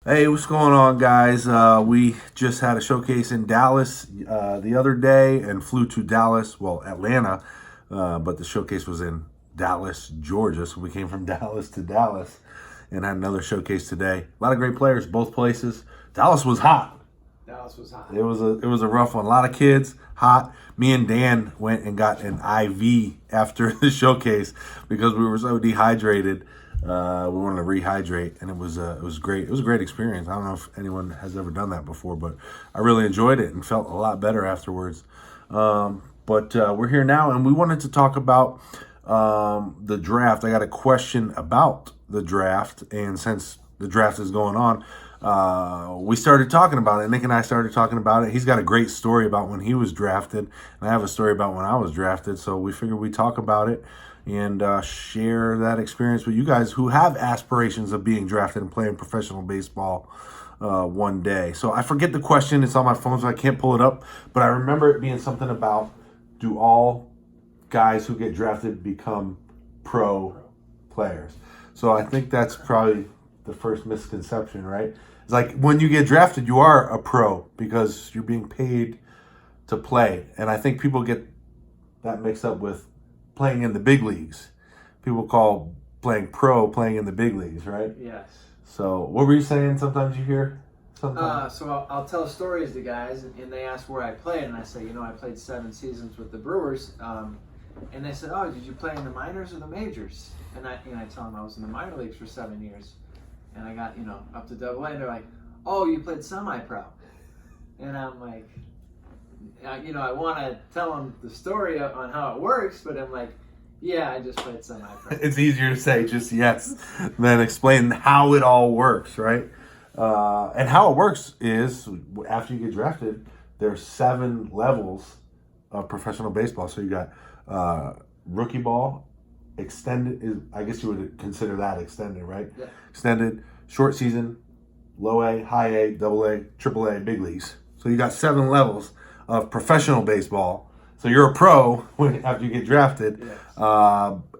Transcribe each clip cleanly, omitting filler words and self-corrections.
Hey, what's going on, guys? We just had a showcase in Dallas the other day and flew to Dallas, well, Atlanta, but the showcase was in Dallas, Georgia. So we came from Dallas to Dallas and had another showcase today. A lot of great players, both places. Dallas was hot. Dallas was hot. It was a rough one. A lot of kids, hot. Me and Dan went and got an IV after the showcase because we were so dehydrated. We wanted to rehydrate, and it was great. It was a great experience. I don't know if anyone has ever done that before, but I really enjoyed it and felt a lot better afterwards. But we're here now, and we wanted to talk about the draft. I got a question about the draft, and since the draft is going on, we started talking about it. Nick and I started talking about it. He's got a great story about when he was drafted, and I have a story about when I was drafted. So we figured we'd talk about it and share that experience with you guys who have aspirations of being drafted and playing professional baseball one day. So I forget the question. It's on my phone, so I can't pull it up. But I remember it being something about, do all guys who get drafted become pro players? So I think that's probably the first misconception, right? It's like when you get drafted, you are a pro because you're being paid to play. And I think people get that mixed up with playing in the big leagues. People call playing pro playing in the big leagues, right? Yes. So what were you saying? Sometimes you hear? So I'll tell stories to guys, and they ask where I played, and I say, I played 7 seasons with the Brewers. And they said, oh, did you play in the minors or the majors? And I tell them I was in the minor leagues for 7 years. And I got, up to AA, and they're like, oh, you played semi-pro. And I'm like, I want to tell them the story on how it works, but I'm like, yeah, I just played semi-pro. It's easier to say just yes than explain how it all works, right? And how it works is after you get drafted, there's 7 levels of professional baseball. So you got rookie ball, extended, I guess you would consider that extended, right? Yeah. Extended, short season, low A, high A, double A, triple A, big leagues. So you got 7 levels of professional baseball. So you're a pro after you get drafted. Yes.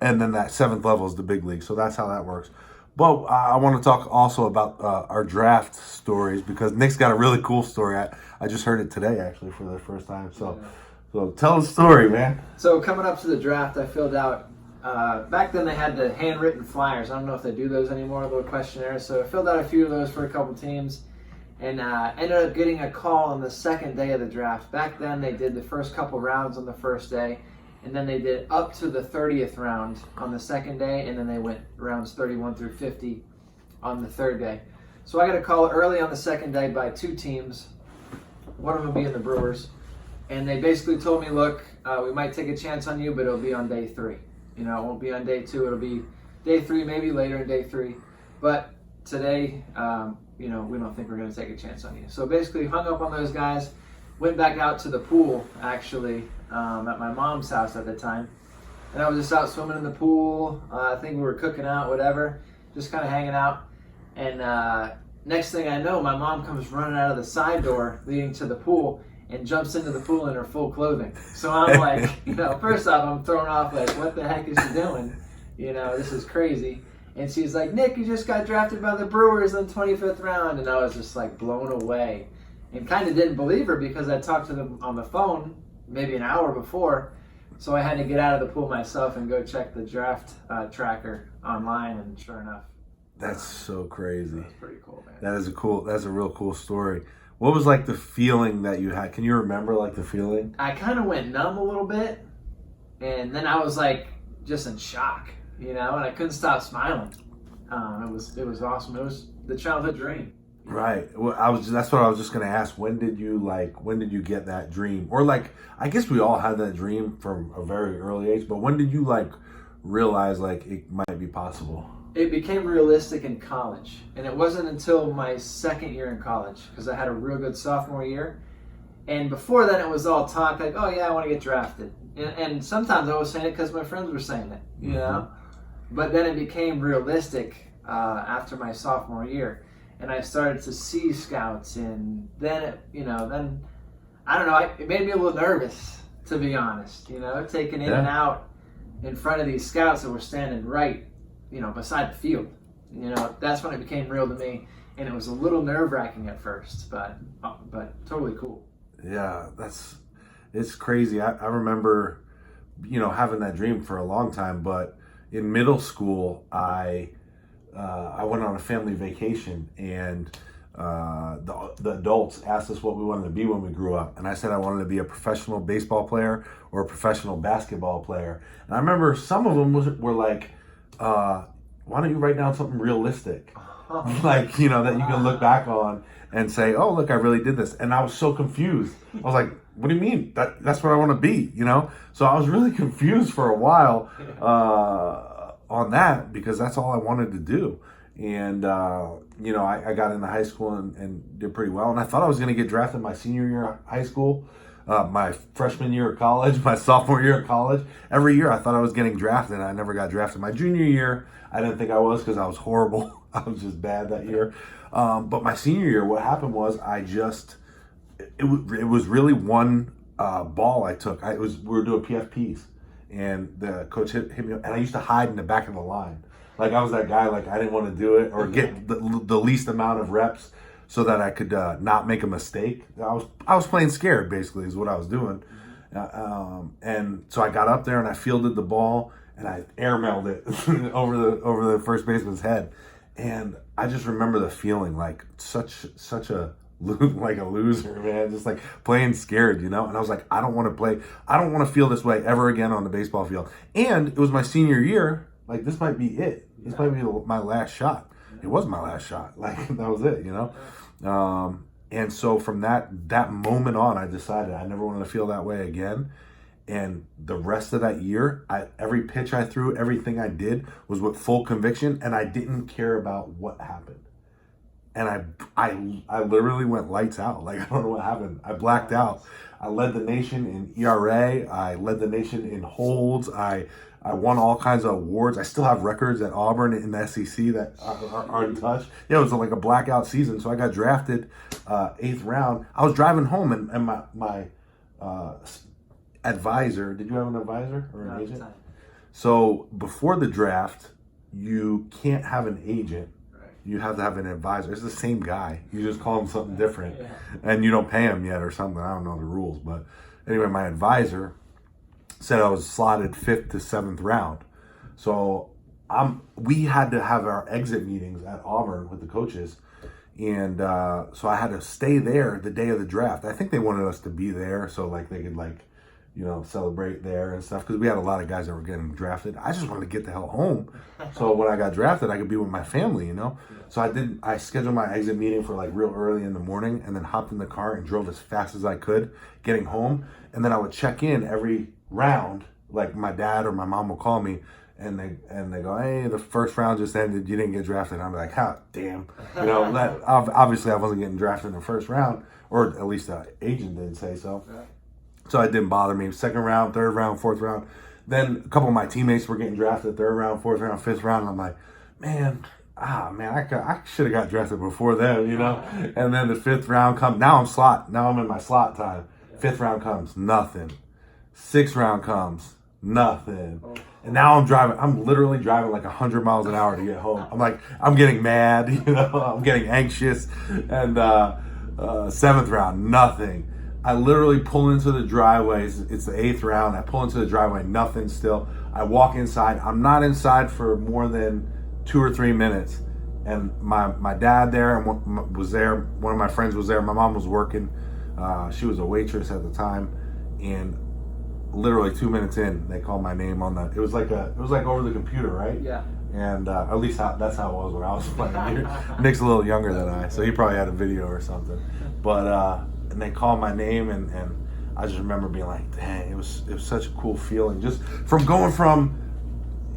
And then that 7th level is the big league. So that's how that works. But I want to talk also about our draft stories because Nick's got a really cool story. I just heard it today, actually, for the first time. So tell the story, man. So coming up to the draft, I filled out, back then they had the handwritten flyers. I don't know if they do those anymore, little questionnaires. So I filled out a few of those for a couple teams. And ended up getting a call on the second day of the draft. Back then, they did the first couple rounds on the first day, and then they did up to the 30th round on the second day, and then they went rounds 31 through 50 on the third day. So I got a call early on the second day by 2 teams, one of them being the Brewers, and they basically told me, look, we might take a chance on you, but it'll be on day 3. It won't be on day 2. It'll be day 3, maybe later in day 3. But today, we don't think we're going to take a chance on you. So basically hung up on those guys, went back out to the pool, actually, at my mom's house at the time. And I was just out swimming in the pool. I think we were cooking out, whatever, just kind of hanging out. And next thing I know, my mom comes running out of the side door leading to the pool and jumps into the pool in her full clothing. So I'm like, first off, I'm thrown off, like, what the heck is she doing? This is crazy. And she's like, Nick, you just got drafted by the Brewers in the 25th round. And I was just like blown away and kind of didn't believe her because I talked to them on the phone maybe an hour before. So I had to get out of the pool myself and go check the draft tracker online. And sure enough. That's so crazy. That's pretty cool, man. That's a real cool story. What was like the feeling that you had? Can you remember like the feeling? I kind of went numb a little bit. And then I was like just in shock. And I couldn't stop smiling. It was awesome. It was the childhood dream. Right. Well, that's what I was just gonna ask. When did you get that dream? Or I guess we all had that dream from a very early age, but when did you realize it might be possible? It became realistic in college, and it wasn't until my second year in college because I had a real good sophomore year. And before then, it was all talk like, oh yeah, I want to get drafted. And sometimes I was saying it because my friends were saying it, Mm-hmm. But then it became realistic after my sophomore year, and I started to see scouts, and then then I don't know, it made me a little nervous, to be honest. Taking in and out in front of these scouts that were standing right, beside the field. That's when it became real to me. and it was a little nerve-wracking at first, but totally cool. Yeah, it's crazy. I remember, having that dream for a long time, but in middle school, I went on a family vacation, and the adults asked us what we wanted to be when we grew up. And I said I wanted to be a professional baseball player or a professional basketball player. And I remember some of them were like, why don't you write down something realistic? Like, that you can look back on and say, oh, look, I really did this. And I was so confused. I was like, what do you mean? That's what I want to be, So I was really confused for a while on that, because that's all I wanted to do. And, I got into high school and did pretty well. And I thought I was going to get drafted my senior year of high school, my freshman year of college, my sophomore year of college. Every year I thought I was getting drafted, and I never got drafted. My junior year, I didn't think I was, because I was horrible. I was just bad that year. But my senior year, what happened was it was really one ball I took. We were doing PFPs, and the coach hit me, and I used to hide in the back of the line. Like, I was that guy, like, I didn't want to do it or get the least amount of reps so that I could not make a mistake. I was playing scared, basically, is what I was doing. And so I got up there and I fielded the ball and I airmailed it over the first baseman's head. And I just remember the feeling, like such a like a loser, man, just like playing scared, And I was like, I don't want to feel this way ever again on the baseball field. And it was my senior year. Like, this might be it. This might be my last shot. It was my last shot. Like, that was it, And so from that moment on, I decided I never wanted to feel that way again. And the rest of that year, every pitch I threw, everything I did was with full conviction, and I didn't care about what happened. And I literally went lights out. Like, I don't know what happened. I blacked out. I led the nation in ERA. I led the nation in holds. I won all kinds of awards. I still have records at Auburn in the SEC that are untouched. Yeah, it was like a blackout season. So I got drafted 8th round. I was driving home, and my advisor, did you have an advisor or an agent? So before the draft, you can't have an agent. You have to have an advisor. It's the same guy. You just call him something different, and you don't pay him yet or something. I don't know the rules, but anyway, my advisor said I was slotted 5th to 7th round. So we had to have our exit meetings at Auburn with the coaches, and so I had to stay there the day of the draft. I think they wanted us to be there so like they could celebrate there and stuff, because we had a lot of guys that were getting drafted. I just wanted to get the hell home, so when I got drafted, I could be with my family, So I scheduled my exit meeting for like real early in the morning, and then hopped in the car and drove as fast as I could, getting home. And then I would check in every round. Like, my dad or my mom will call me, and they go, hey, the first round just ended, you didn't get drafted. And I'm like, oh, damn. That obviously I wasn't getting drafted in the first round, or at least the agent didn't say so. So it didn't bother me. 2nd round, 3rd round, 4th round. Then a couple of my teammates were getting drafted 3rd round, 4th round, 5th round. And I'm like, I should have got drafted before them, And then the 5th round comes. Now I'm in my slot time. 5th round comes, nothing. 6th round comes, nothing. And now I'm literally driving like 100 miles an hour to get home. I'm like, I'm getting mad, I'm getting anxious. And 7th round, nothing. I literally pull into the driveway. It's the 8th round. I pull into the driveway, nothing still. I walk inside. I'm not inside for more than 2 or 3 minutes. And my dad there was there. One of my friends was there. My mom was working. She was a waitress at the time. And literally 2 minutes in, they called my name on the. It was like over the computer, right? Yeah. And at least that's how it was when I was playing. Nick's a little younger than I, so he probably had a video or something. But and they called my name, and I just remember being like, dang, it was such a cool feeling. Just from going from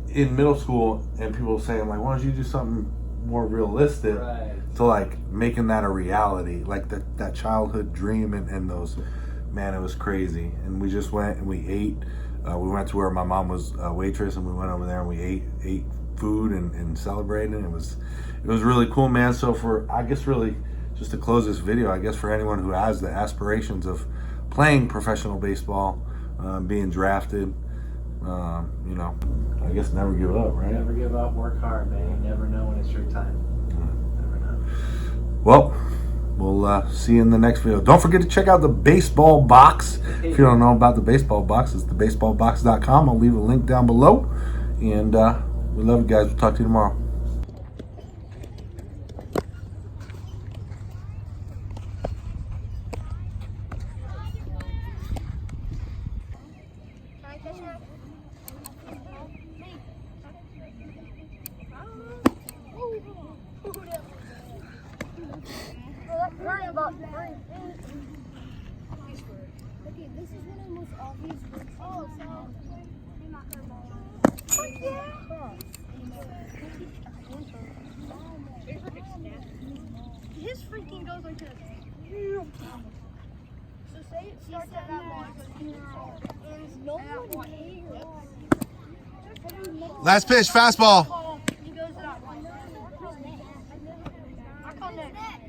in middle school and people saying like, why don't you do something more realistic, to like making that a reality, like that childhood dream and those. Man, it was crazy. And we just went and we ate. We went to where my mom was a waitress, and we went over there and we ate food and celebrated. It was really cool, man. So really just to close this video, I guess for anyone who has the aspirations of playing professional baseball, being drafted, I guess never give up, right? Never give up, work hard, man. You never know when it's your time. Never know. Well, we'll see you in the next video. Don't forget to check out the baseball box. If you don't know about the baseball box, it's thebaseballbox.com. I'll leave a link down below. And we love you guys. We'll talk to you tomorrow. Worry about okay, this is one of the most obvious words. Oh, so you're not gonna ball. Oh yeah. His freaking goes like this. So say it starts at that ball and no one cares. Last pitch, fastball. He goes to that one. I call next.